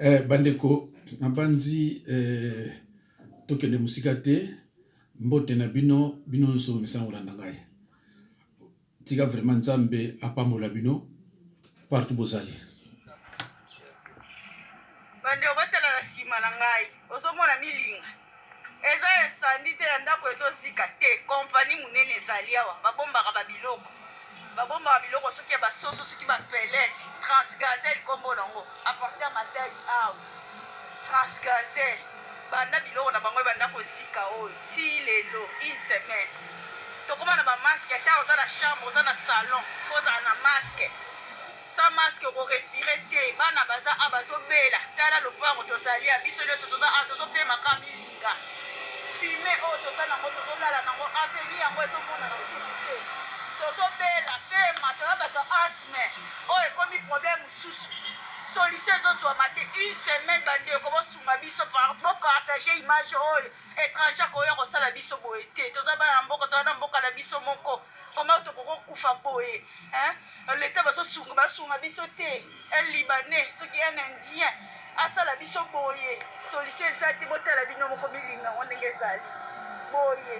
Bandeko nabanzi tokende musika te mbote na bino nso mesa olanda ngai tika vraiment nzambe apambola bino partout bozali bande obotela na sima na ngai ozomona milinga eza esandi te ya ndako ezozika te kompani munene ezali awa babombaka babiloko soki ya basoso soki bapelete transgazel kombo nango apartir matadi awa transgazel banda biloko na bango ebanda kozika oyo ti lelo une semaine tokoma na bamaske ata oza na chambre oza na salon kozala na maske sa maske okorespire te bana baza a bazobela tala lopango tozali ya biso nyonso toza a tozopemaka milinga fume oyo toza nango tozolala nango aveni yango ezomonana osusu te tozobela pema toza bato asme oyo ekomi problème mosusu solution ezozwama te une semaine bandeko bosunga biso bopartage image oyo étranger koya kosala biso boye te toza bana mboka toza na mboka na biso moko koma tokokokufa boye leta basunga biso te un libanais soki un indien asala biso boye solution eza te botala bino moko milinga ngo ndenge ezali boye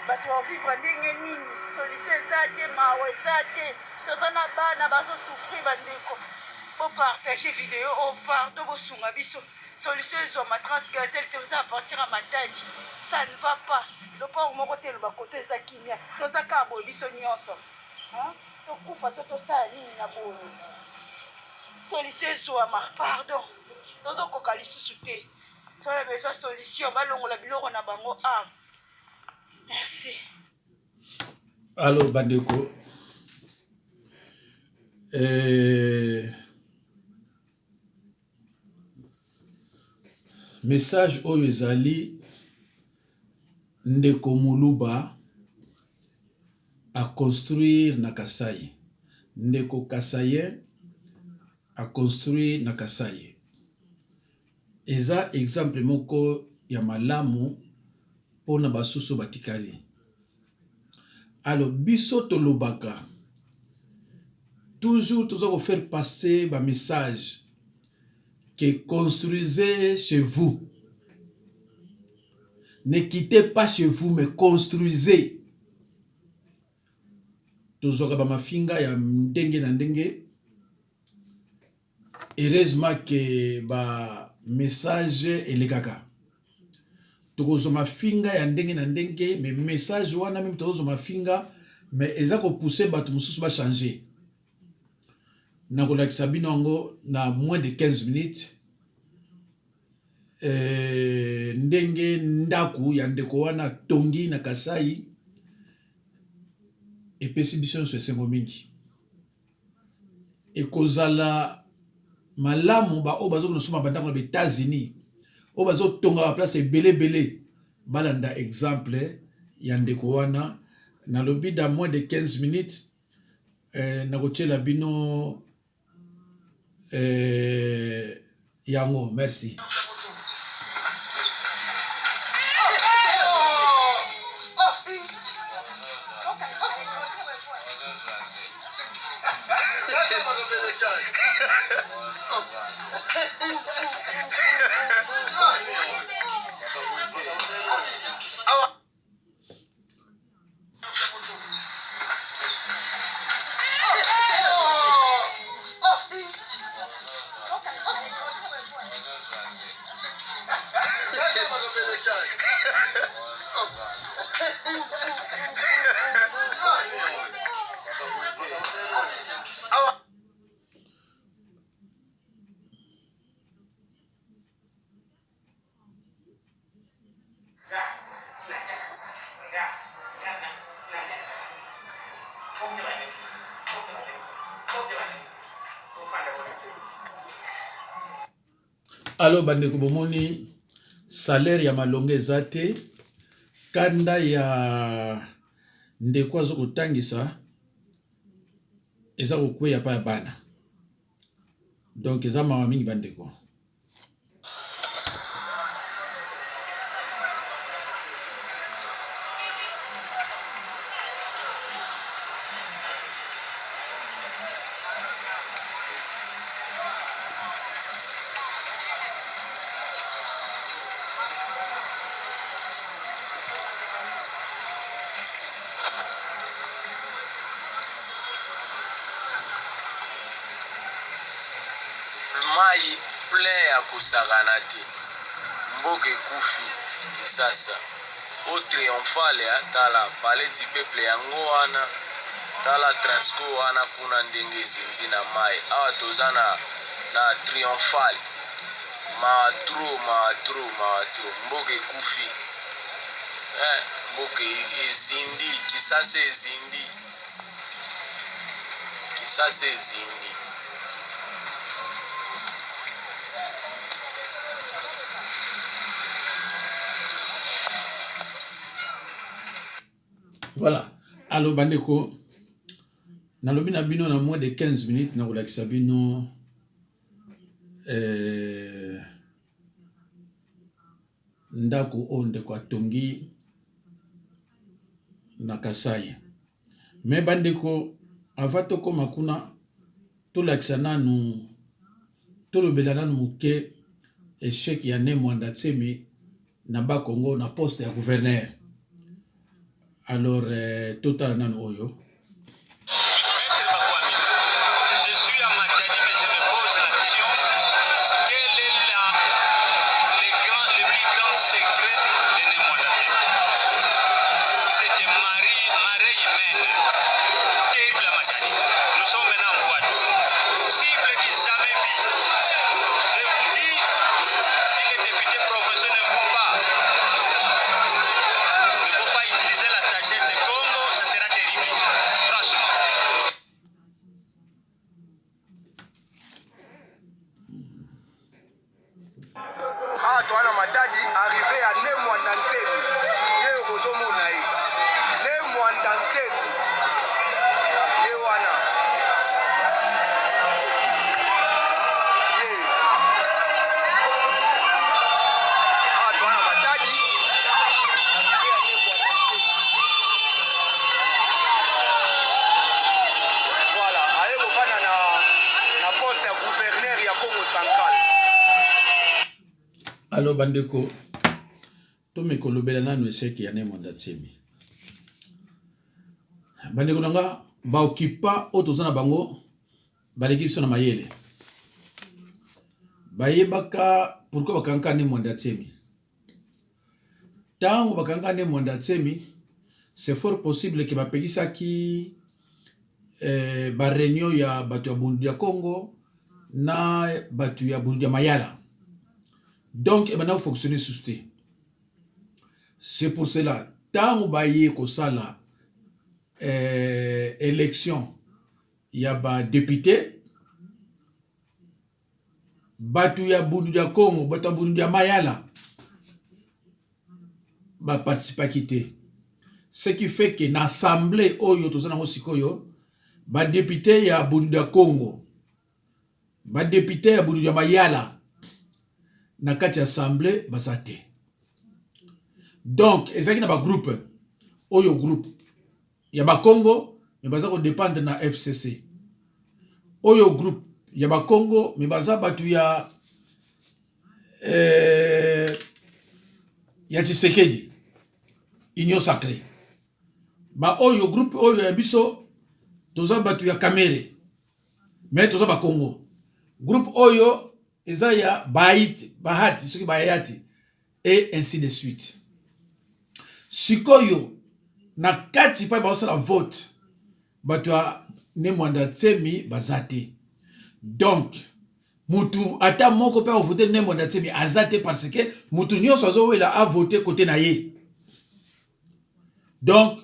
bato bavivre ndenge nini solution eza te mawa eza te toza na bana bazosufrir bandeko bopartage video oyo pardo bosunga biso solution ezwama transgazel te oza apartir ya matadi ça ne va pas lopango moko te loba koto eza kimia toza kaka boye biso nyonso tokufa to tosala nini na boye solution ezwama pardon tozokoka lisusu te toza besoin solution balongola biloko na bango a merci. Alors bandeko message oyo ezali ndeko Muluba a construire na Kasai, ndeko Kasaye a construire na Kasai. Eza exemple moko ya malamu pona basusu batikali. Alors biso tolobaka toujours faire passer ba message que construisez chez vous. Ne quittez pas chez vous, mais construisez. Toujours ba mafinga ya ndenge na ndenge. Heureusement que ba message elekaka. Tozo mafinga ya ndenge na ndenge, mais message wana même tozo mafinga, mais eza ko pousser bato mususu ba changer. Na kolakisa bino ngo na moins de 15 minutes. Ndenge ndaku ya ndeko wana tongi na Kasai epesi biso nyonso esengo mingi ekozala malamu ba oyo bazokosoma bandako na États-Unis oyo bazotonga ba place ebele balanda exemple ya ndeko wana na lobi da moins de 15 minutes na kotiela bino yango merci. Alors bandeko bomoni salaire ya malonga eza te kanda ya ndeko azo kotangisa eza kokweya pa ya bana donc eza mawa mingi bandeko. mai plein ya kosakana te mboka ekufi kisasa o triomphale ya tala palais du peuple yango wana tala Transco wana kuna ndenge ezinzi na mai awa toza na triomphale matro mboka ekufi mboka ezindi kisasa ezindi Voilà. Alors, bandeko, nalobi na bino na moins de 15 minutes, na kolakisa bino ndako o ndeko atongi na Kasai. Me bandeko, avant tokoma kuna, tolakisa nanu, tolobela nanu muke échec ya ne Mwanda Tsemi na ba Congo na poste ya gouverneur. Alors, total nan oyo. Antoine Matadi arrivé à Ne Mwanda Tsemi. Ye ozomona ye. Ne Mwanda Tsemi. Ye wana. Ye. Antoine Matadi arrivé à Ne Mwanda Tsemi. Voilà, aye kofana na poste ya gouverneur ya Congo Central. Alo bandeko, tome kolobela nanu échec ya ne Mwanda Tsemi. Bandeko nanga ba okipa o tozana bango ba l'équipe sona mayele. Bayebaka pourquoi bakanka ne Mwanda Tsemi. Tango bakanka ne Mwanda Tsemi, c'est fort possible que bapekisa ki ba réunion ya batu ya Bundu ya Congo na batu ya Bundu ya Mayala. Donc, il va fonctionner sous ce. C'est pour cela, tant que baye ko sala élection, il y a ba député, batu ya Bundu ya Congo, batu ya Bundu ya Mayala, ba participer à quitter. Ce qui fait que l'assemblée oyo tozana mosikoyo, ba député ya Bundu ya Congo, ba député ya Bundu ya Mayala, na kati assemblée basate. Donc ezaki na ba groupe oyo groupe ya ba Congo mais baza ko dépendre na FCC. Oyo groupe ya ba Congo mais baza batu ya Tshisekedi Union Sacrée. Ba oyo groupe oyo ya biso toza batu ya Kamere mais toza ba Congo. Groupe oyo Ezaya Bahati, ce qui Bahati, et ainsi de suite. Sikoyo, na kati pa baosa la vote, batwa ne Mwanda Tsemi bazate. Donc, mutu ata moko pe voter ne Mwanda Tsemi azate parce que mutu nyonso azo wela a voter côté na ye. Donc,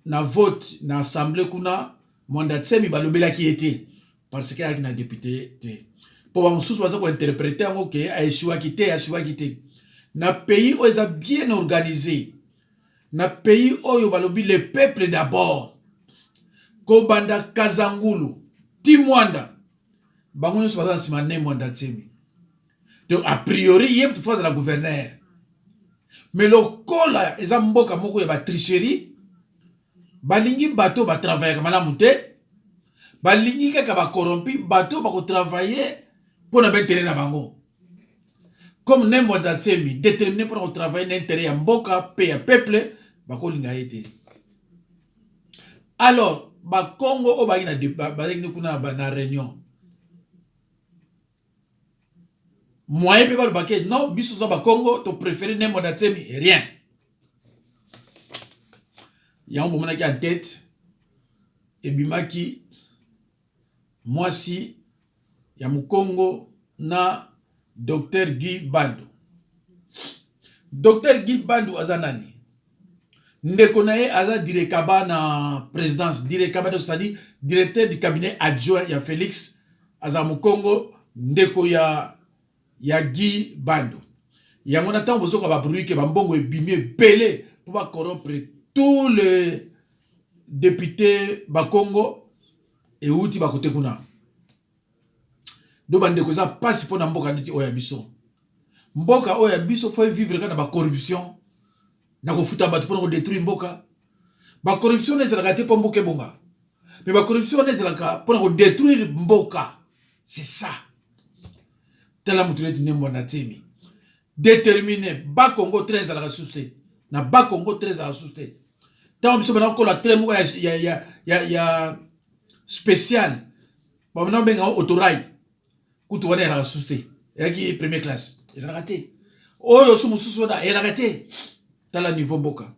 na vote na assemblée kuna Mwanda Tsemi balobela ki était parce que y a député te. Pour que vous interpréter na pays où ils bien organisé, na pays où le peuple d'abord, Kobanda Kazangulu, Timwanda, bango nyonso baza nsima ne Mwanda Tsemi. Donc a priori il y a toute la gouverneur. Mais le kola eza mboka moko ya ba tricherie, balingi bato ba travailler malamu te, balingi kaka ba corrompi bato ba ko travailler pour na intérêt na bango. Comme ne Mwanda Tsemi déterminé pour travailler l'intérêt ya mboka pe ya peuple, ba ko linga été. Alors ba Congo o ba ina kuna ba na réunion. moyen pe ba baké non biso za ba Congo to préféré ne mo datsemi rien yango bomona ki en tête et bimaki mwasi ya Mukongo na Dr Guy Bandu. Dr Guy Bandu azanani ndeko na ye aza direkaba na présidence direkaba c'est-à-dire directeur du cabinet adjoint ya Félix aza Mukongo ndeko ya Guy Bandu yango na tango bozoka ba bruit ke bambongo ebimi belé pour ba corrompre tous les députés ba Congo et outi ba côté kuna do bandeko za passe pour na mboka niti oya biso mboka oya biso faut vivre na ba corruption na ko futa batu pour détruire mboka ba corruption ne zela te pour mboka bonga mais ba corruption ne zela ka pour détruire mboka c'est ça tala mutuleti ne mwana temi déterminé ba Congo 13 à la susté na ba Congo 13 à la susté tant biso bana ko la très mo ya spécial ba bana benga autorail kutu wana ya susté yaki première classe ils ont raté oyo sumu susu da ils ont raté tala niveau mboka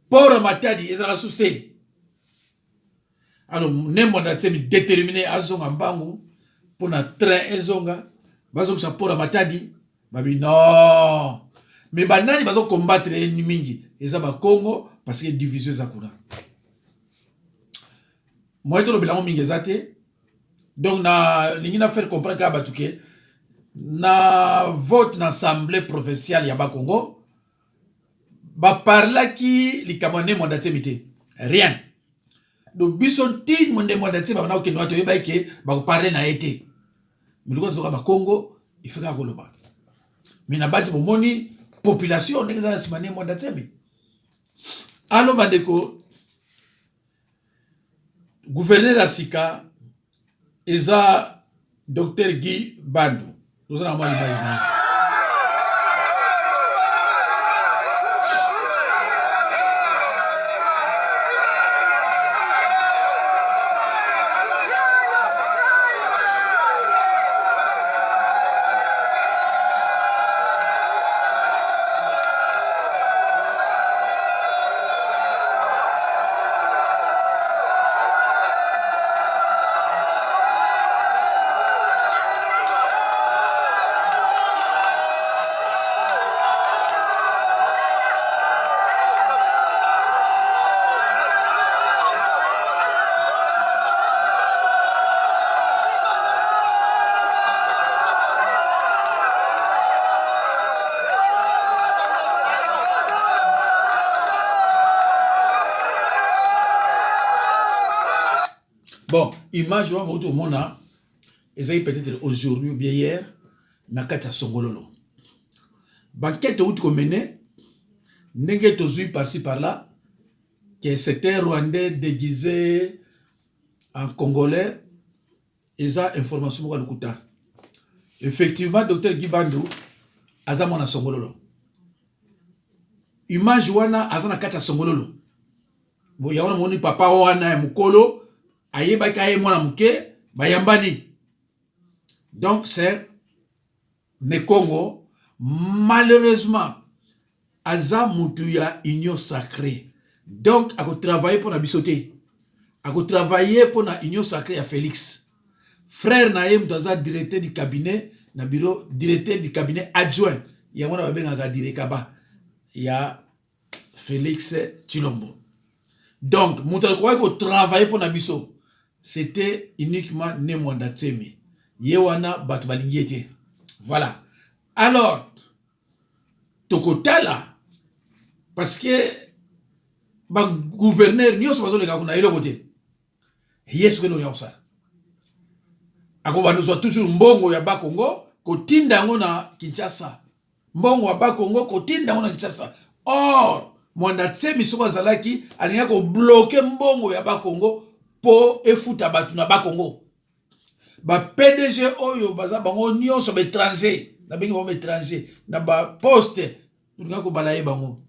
pour matadi ils ont susté alors ne mwana temi déterminé azonga mbangu pour na train ezonga bazo sa pour matadi babi non mais banani bazo combattre ennemi mingi eza ba Congo parce que division za kuna moi to bilango mingi ezate donc na lingi na faire comprendre ka batuke na vote na assemblée provinciale ya ba Congo ba parla ki likamane mondate mité rien donc bison tin monde mondate ba na okeno to yeba ke ba ko parler na été mais le ba Congo il fait ka koloba mais na bati bomoni population ndenge na simane mondate mi allo bandeko gouverneur la Sika eza Dr Guy Bandu nous allons imaginer bon, image wa votre mona ezali peut-être aujourd'hui ou bien hier na kati ya Songololo. Banquette ou tu mené ndenge tozui par-ci par-là que c'était Rwandais déguisé en Congolais eza information ko lukuta. Effectivement Dr Guy Bandu azama na Songololo. Image wana azana kati ya Songololo. Bo ya wana moni papa wana ya mukolo ayeba kaye mwana muke bayambani. Donc c'est ne Congo malheureusement aza mutu ya union sacrée. Donc a travailler pour la bisoté. A travailler pour la union sacrée à Félix. Frère Naïm doza directeur du cabinet na bureau directeur du cabinet adjoint. Ya mwana babenga ga direkaba ya Félix Chilombo. Donc mutu alikuwa ko travailler pour la biso. C'était uniquement Nemwanda Tsemi. Yewana Batbalingiete. Voilà. Alors, Tokotala, parce que le gouverneur, nous sommes les gars qui ont côté. Yes, que nous avons ça. Ako nous sommes toujours mbongo ya Bakongo, kotinda ngona Kinshasa. Mbongo ya Bakongo, kotinda ngona Kinshasa. Or, Mwanda Tsemi soko zalaki, alinga ko bloquer mbongo ya Bakongo. Po efuta batu na Bakongo. Ba PDG oyo baza bango nyonso ba étranger, na bengi ba étranger, na ba poste, tulinga ko balaye bango.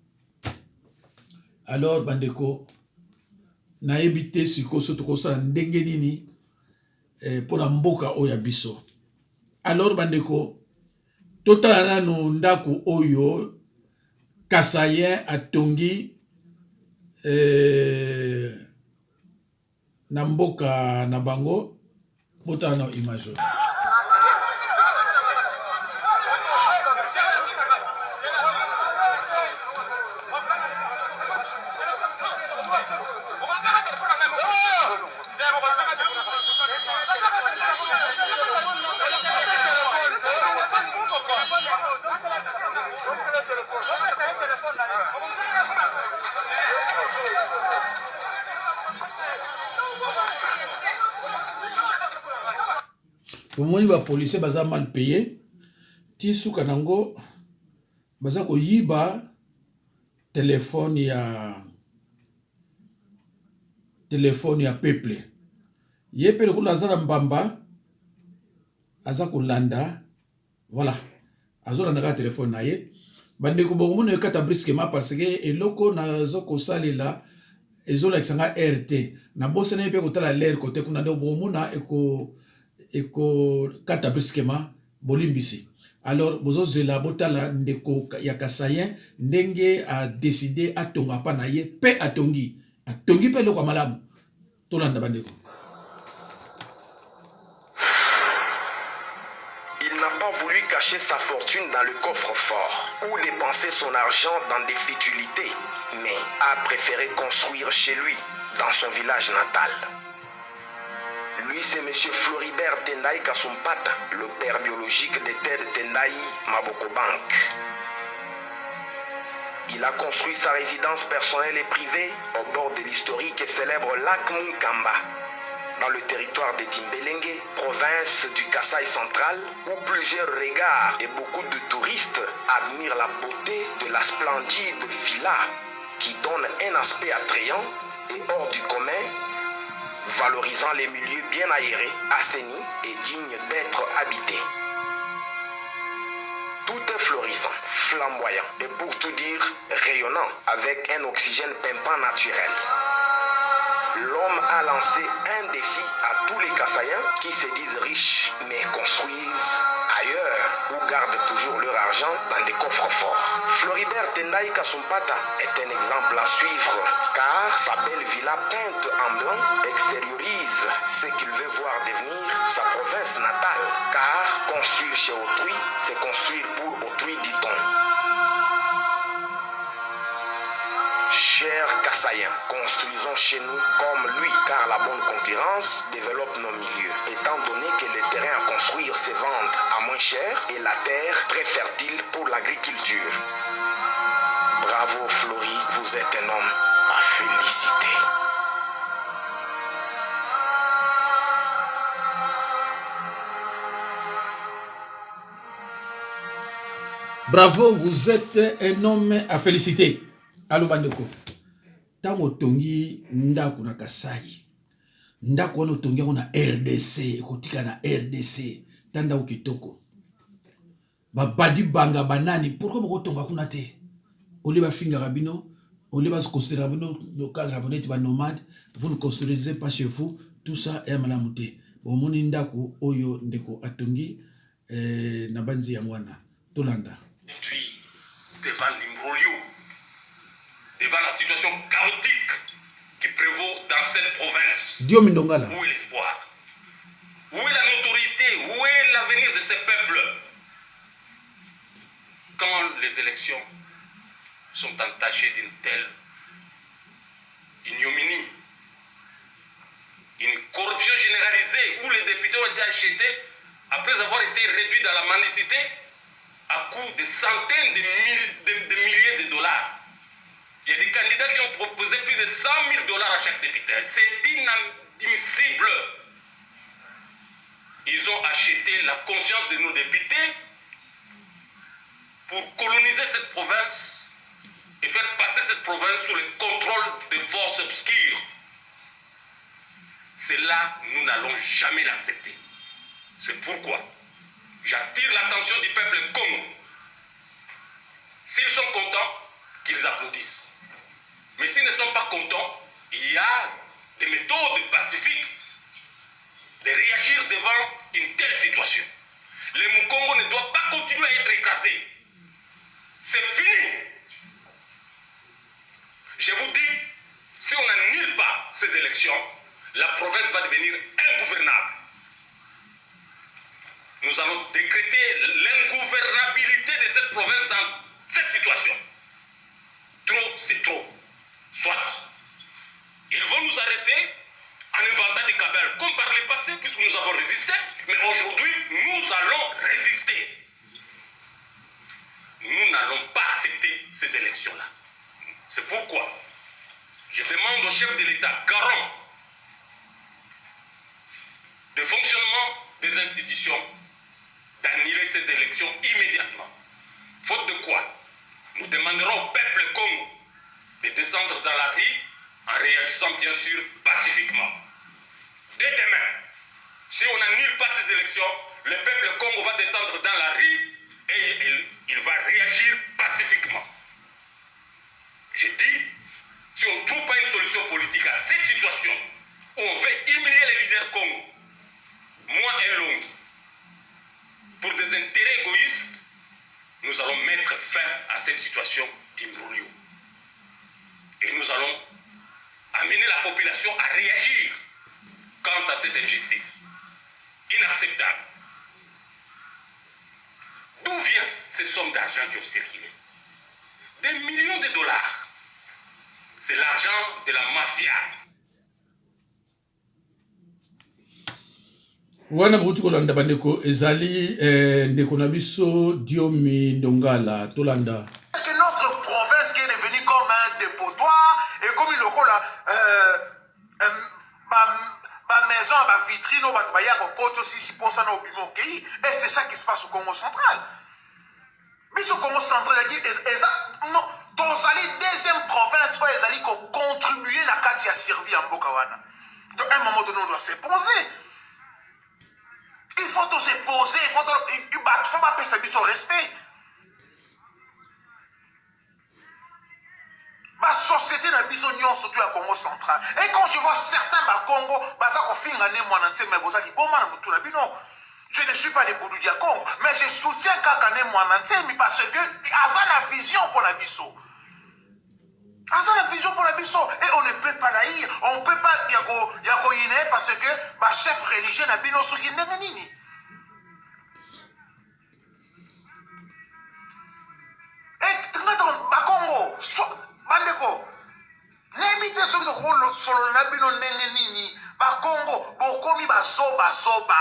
Alors bandeko na ebité siko soto ko sala ndenge nini pour na mboka oya biso. Alors bandeko totala nano ndako oyo Kasayen atongi na mboka na bango botala na image. Pomoni ba policier baza mal payé ti suka nango baza ko yiba téléphone ya peuple ye pele ko lazara mbamba aza ko landa voilà azolanda ka téléphone na ye bande ko bomona ekata brusquement parce que eloko nazo ko salela ezola kisanga RT na bosena pe ko tala l'air côté kuna ndo bomona eko kata brusquement bolimbisi. Alors bozo zela botala ndeko ya Kasayen ndenge a décidé atonga pa na ye pe atongi pe loko malamu tolanda bandeko. Il n'a pas voulu cacher sa fortune dans le coffre-fort ou dépenser son argent dans des futilités, mais a préféré construire chez lui, dans son village natal. Lui, c'est M. Floribert Tendai Kasumpata, le père biologique de Ted Tendai Maboko Bank. Il a construit sa résidence personnelle et privée au bord de l'historique et célèbre lac Munkamba, dans le territoire de Dimbelenge, province du Kasaï central, où plusieurs regards et beaucoup de touristes admirent la beauté de la splendide villa qui donne un aspect attrayant et hors du commun, valorisant les milieux bien aérés, assainis et dignes d'être habités. Tout est florissant, flamboyant et pour tout dire rayonnant avec un oxygène pimpant naturel. L'homme a lancé un défi à tous les Kasaïens qui se disent riches mais construisent ailleurs ou gardent toujours leur argent dans des coffres forts. Floribert Tendai Kasumpata est un exemple à suivre car sa belle villa peinte en blanc extériorise ce qu'il veut voir devenir sa province natale. Car construire chez autrui, c'est construire pour autrui, dit-on. Chers Kasaïens, construisons chez nous comme lui, car la bonne concurrence développe nos milieux, étant donné que les terrains à construire se vendent à moins cher et la terre très fertile pour l'agriculture. Bravo Flori, vous êtes un homme à féliciter. Bravo, vous êtes un homme à féliciter. Allo bandeko. Tango tongi ndako na Kasai. Ndako wana tongi na RDC, kotika na RDC, tanda ukitoko. Ba badi banga banani, pourquoi boko tonga kuna te? Ole ba finga rabino, ole ba se considérer rabino, no ka rabino ti ba nomade, vous ne construisez pas chez vous, tout ça est malamuté. Bon moni ndako oyo ndeko atongi na banzi ya mwana. Tolanda. Et puis, devant l'imbroglio, devant la situation chaotique qui prévaut dans cette province, Dio Mindongala. où est l'espoir? Où est la notoriété? Où est l'avenir de ces peuples? Quand les élections sont entachées d'une telle ignominie, une corruption généralisée où les députés ont été achetés après avoir été réduits dans la mendicité à coût de centaines de milliers de dollars. Il y a des candidats qui ont proposé plus de 100 000 $ à chaque député. C'est inadmissible. Ils ont acheté la conscience de nos députés pour coloniser cette province et faire passer cette province sous le contrôle des forces obscures. Cela, nous n'allons jamais l'accepter. C'est pourquoi j'attire l'attention du peuple Congo. S'ils sont contents, qu'ils applaudissent. Mais s'ils ne sont pas contents, il y a des méthodes pacifiques de réagir devant une telle situation. Le Mukongo ne doit pas continuer à être écrasé. C'est fini. Je vous dis, si on n'annule pas ces élections, la province va devenir ingouvernable. Nous allons décréter l'ingouvernabilité de cette province dans cette situation. Trop, c'est trop. Soit, ils vont nous arrêter en inventant des cabales comme par le passé, puisque nous avons résisté, mais aujourd'hui, nous allons résister. Nous n'allons pas accepter ces élections-là. C'est pourquoi je demande au chef de l'État, garant de fonctionnement des institutions, d'annuler ces élections immédiatement. Faute de quoi, nous demanderons au peuple Congo de descendre dans la rue en réagissant bien sûr pacifiquement. Dès demain, si on n'annule pas ces élections, le peuple Congo va descendre dans la rue et il va réagir pacifiquement. Je dis, si on ne trouve pas une solution politique à cette situation où on veut humilier les leaders Congo, moi et Long, pour des intérêts égoïstes, nous allons mettre fin à cette situation d'imbroglio. Et nous allons amener la population à réagir quant à cette injustice inacceptable. D'où viennent ces sommes d'argent qui ont circulé? Des millions de dollars. C'est l'argent de la mafia. wana butu kolanda bandeko ezali ndeko na biso Diomi Ndongala tolanda que notre province qui est devenue comme un dépotoir et comme il lokola ba maison ba vitrine ba baya ko koto 6% na obimo pays et c'est ça qui se passe au Congo central. Biso Congo central non tozali deuxième province où ezali ko contribuer na kati ya survie en Bokawana. Donc à un moment donné on doit se poser. Il faut se poser, il faut pas payer son respect. La société n'a pas besoin surtout à Congo central. Et quand je vois certains à Congo, je ne suis pas des boudou du Congo, mais je soutiens Kakane Mwanantsemi parce que a la vision pour la biso. A la vision pour la biso. Et on ne peut pas l'haïr. On ne peut pas yako yine parce que le chef religieux n'a pas ce qu'il n'a pas nini. Et Congo, bandeko, n'imite ceux qui ont solo nabino nini, Congo, bokomi basoba soba,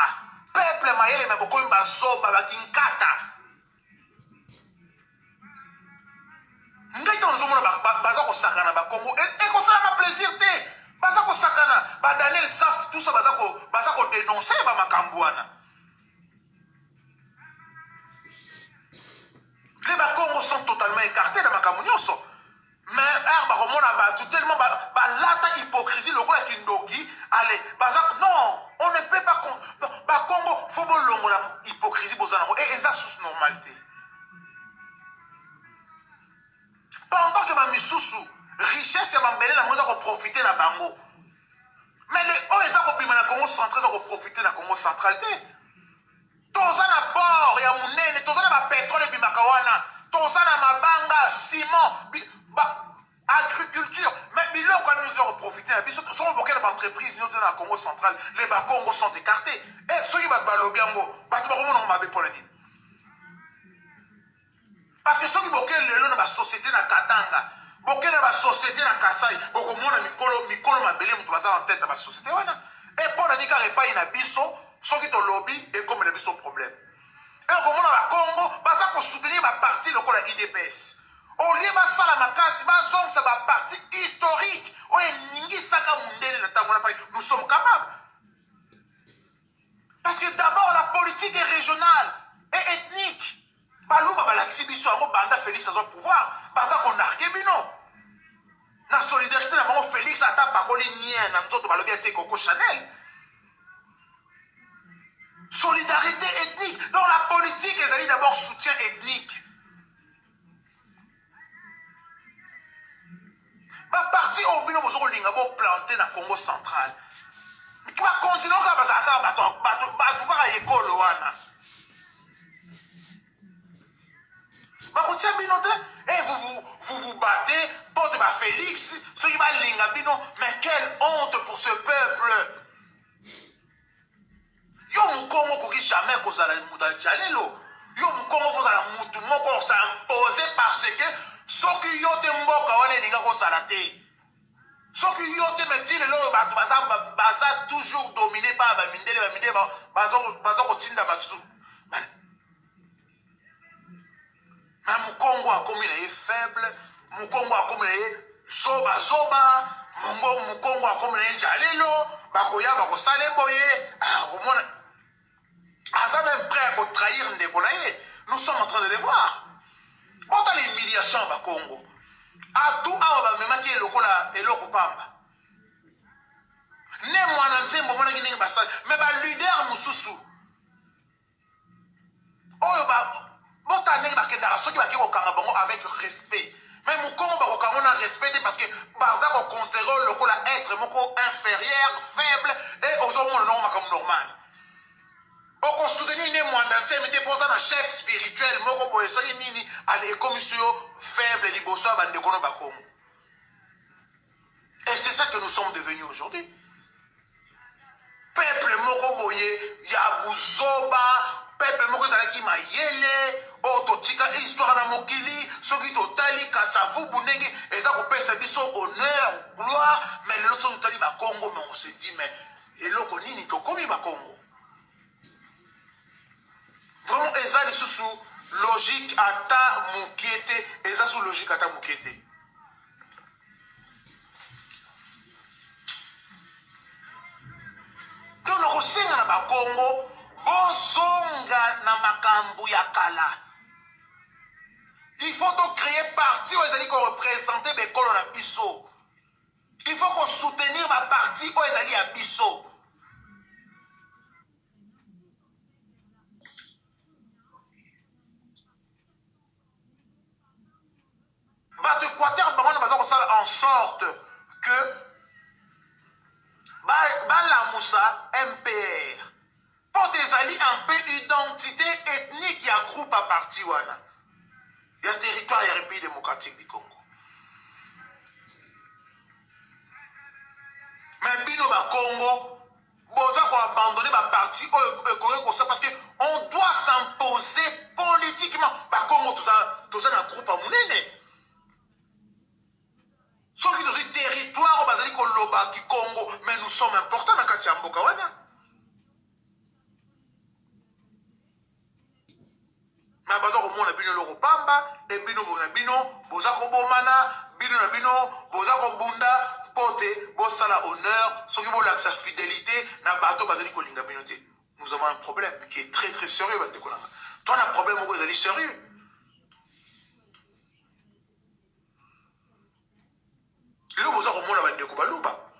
peuple mayele mais bokomi basoba bakinkata. Ndeko nzomona baza ko sakana ba Congo et ko ça na plaisir te. Baza ko sakana, ba Daniel Saf tout ça baza ko dénoncer ba makambwana. Les Congo sont totalement écartés dans ma communauté. Mais tellement la hypocrisie, le roi Kindoki, allez, non, on ne peut pas. Congo, il faut que la hypocrisie, et ça sous normalité. Pendant que ma misusu, richesse, et ma belle, la moitié va profiter de la bango. Mais les hauts états pour la Congo central, vont profiter de la Congo centralité. Tozana bord ya munene, tozana ba pétrole bimakawana, tozana mabanga, ciment, agriculture, mais biloko quand nous avons profité, biso sont beaucoup d'entreprises nous dans la Congo central, les Congos sont écartés. Et ceux qui battent balobiango, battent pas comment on m'a pour l'année. Parce que ceux qui beaucoup le long de la société na Katanga, beaucoup de la société na Kasai, beaucoup monde mikolo mabele mutu baza en tête de la société wana. Et pour la nika repa ina biso ceux qui ont lobby et comme il y a son problème. Et au moment où Congo, ils vont soutenir ma partie de l'IDPS. Au lieu de ça, c'est ma partie historique. Nous sommes capables. Parce que d'abord, la politique est régionale et ethnique. Félix a son pouvoir. La solidarité, Félix a ta parole, Chanel. Solidarité ethnique. Dans la politique, ils allaient d'abord soutien ethnique. La partie au bino mozo lingabo planté dans Congo central. Mais qui va continuer à faire ça à école wana. bakotia bino te. Et vous vous battez porte ba Félix ceux qui balinga bino, mais quelle honte pour ce peuple. Yo mukongo koki jamais kozala muta jalelo. Yo mukongo kozala mutu moko s'imposer parce que soki yo te mboka wana linga kozala te. Soki yo te metile lo bato baza toujours dominé par ba mindele bazo kotinda bato. Mais mukongo akomi na ye faible, mukongo akomi na ye zoba, mukongo akomi na ye jalelo, bakoya bakosala boye, komona aza même prêt à trahir ndeko na ye. Nous sommes en train de les voir. Bota l'humiliation ba Congo. A tout awa ba memaki elokola eloko pamba. Ne mwana nzembo mwana kinenge basa, mais ba leader mususu. Oyo ba bota nenge bakenda soki bakiko kanga bongo avec respect. Mais mukongo ba kokanga na respecté parce que baza ko considérer lokola être moko inférieur, faible et aux hommes non comme normal. Oko soutenir ne mwanda nzembo te posa na chef spirituel moko boye soki nini ale commission faible liboso bande kono bakongo. Et c'est ça que nous sommes devenus aujourd'hui. Peuple moko boye ya buzoba, peuple moko zalaki mayele, ototika histoire na mokili, soki totali kasavu bunenge eza kopesa biso honneur, gloire, mais le autre totali ba Congo, mais on se dit mais eloko nini tokomi ba Congo. Vraiment eza lisusu logique ata mokiete, eza sous logique ata mokiete. Donc nous kosenga na ba Congo bozonga na makambu ya kala. Il faut donc créer parti où ils allaient représenter les colons à biso. Il faut qu'on soutenir ma parti où ils allaient à biso. Bat Équateur, en sorte que la Moussa MPR pour des alliés un peu identité ethnique, il y a un groupe à partir wana. Il y a un territoire, il y a un pays démocratique du Congo. Mais bino ba Congo, boza ko abandonner ba parti parce que on doit s'imposer politiquement. Ba Congo tout ça un groupe à munene. Sauf que dans ce territoire, bazali ko loba ki Congo, mais nous sommes importants dans kati ya mboka wana. Mais baza ko mona bino loko pamba, et bino boza ko bomana, bino na bino boza ko bunda. Bosala honneur, ceux qui veulent la fidélité, na bateau bazali ko linga bino te. Nous avons un problème qui est très très sérieux bande ko langa. Toi un problème où vous allez sérieux. Le boza ko mona bande ko baluba.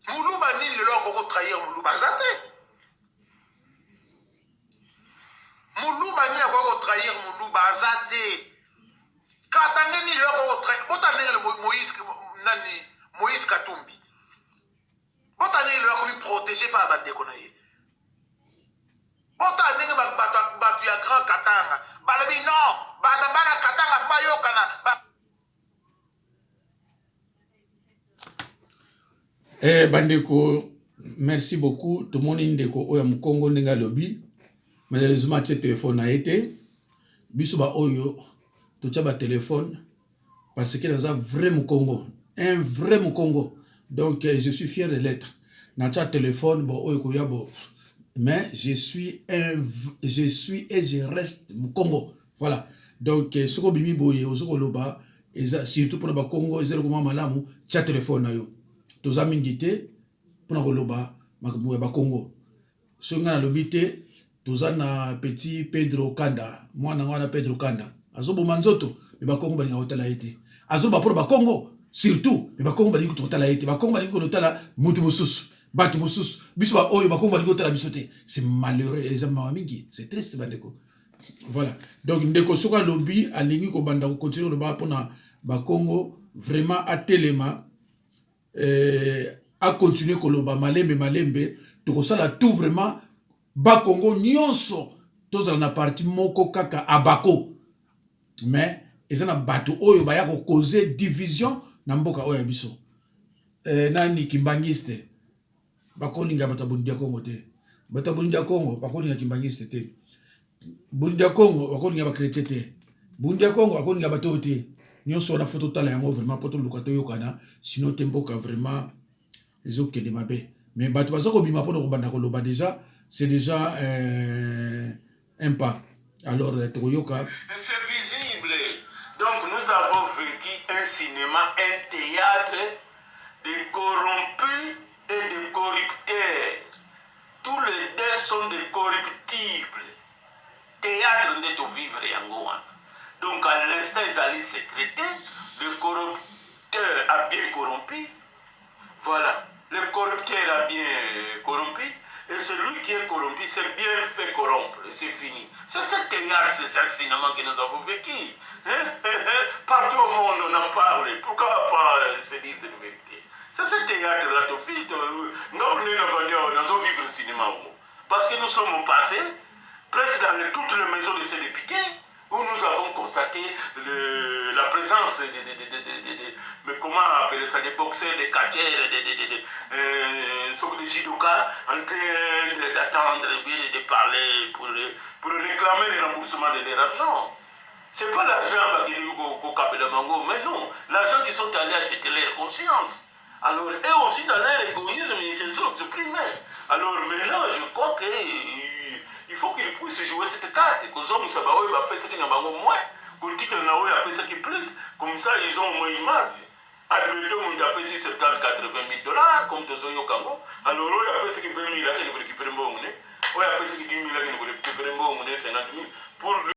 Muluba ni le lo ko trahir muluba zate. Muluba ni ko trahir muluba zate. Katanga ni le ko trahir. Botane le Moïse nani Moïse Katumbi. Botane il a commis protégé par la bande konaye. Botane batu ya grand Katanga. Balabi non, bana Katanga fa yokana. Bandeko, merci beaucoup. Tout le monde indeko oya mukongo ndenga lobby. Malheureusement ce téléphone a été biso ba oyo to tcha ba téléphone parce que dans un vrai mukongo. Un vrai Mukongo. Donc, je suis fier de l'être. Dans le téléphone, mais je suis et je reste Mukongo. Voilà. Donc, ce que bimi boye, surtout pour le Congo, ils ont malamu, tcha téléphone. Tous amis guité, pour le loba, Congo. Ce qu'on a l'obité, tous un petit Pedro Kanda. Moi, on Pedro Kanda. Azobo manzoto, mais Congo, il y a hôtel a été. Azoba pour le Congo. Surtout, mais Bakongo bali ko totala été, Bakongo bali ko totala mutu mususu, batu mususu, biso ba oyo Bakongo bali ko totala bisoté. C'est malheureux et ça m'a mingi, c'est triste bandeko. Voilà. Donc ndeko soka lobby alingi ko banda ko continuer le ba pona Bakongo vraiment à telema à continuer ko loba malembe to ko sala tout vraiment Bakongo nyonso tozala na parti moko kaka abako. mais eza na bato oyo baya ko causer division na mboka oyo biso nani kimbangiste bakolinga bato bondi ya Congo te bato bondi ya Congo bakolinga kimbangiste te bondi ya Congo bakolinga ba chrétien te bondi ya Congo bakolinga bato te nyonso na photo tala yango vraiment poto luka to yokana sinon te mboka vraiment ezokende mabe mais bato bazoko bima mpona kobanda koloba déjà c'est déjà un pas alors tokoyoka c'est visible. Donc nous avons vécu un cinéma, un théâtre de corrompus et de corrupteurs. Tous les deux sont des corruptibles. Théâtre n'est au vivre yango. Donc à l'instant ils allaient se traiter, le corrupteur a bien corrompu. Voilà, le corrupteur a bien corrompu. Et celui qui est corrompu s'est bien fait corrompre. C'est fini. C'est ce théâtre, c'est ce cinéma que nous avons vécu. Partout au monde, on en parle. Pourquoi pas se dire cette vérité? C'est ce théâtre-là, tout fit. Nous avons vécu le cinéma. Parce que nous sommes au passé, presque dans toutes les maisons de ces députés, où nous avons constaté la présence mais comment appeler ça, des boxeurs, des catcheurs, des judokas en train d'attendre, de parler pour réclamer le remboursement de leur argent. Ce n'est pas l'argent mais non, l'argent qu'ils sont allés acheter leur conscience. Alors, eux aussi dans leur égoïsme, ils se sont exprimés. Alors maintenant, je crois que il faut qu'ils puissent jouer cette carte. Que les hommes savent faire ce qu'ils n'ont moins. Politique n'a pas fait ce qui plus. Comme ça, ils ont au moins une image. Admettons, on a payé 70 $80 000, comme tous les Congo. Alors, on a payé 20 000 qui vont récupérer un bon monnaie. On a payé 10 000 qui vont récupérer un bon monnaie, 50 000. Pour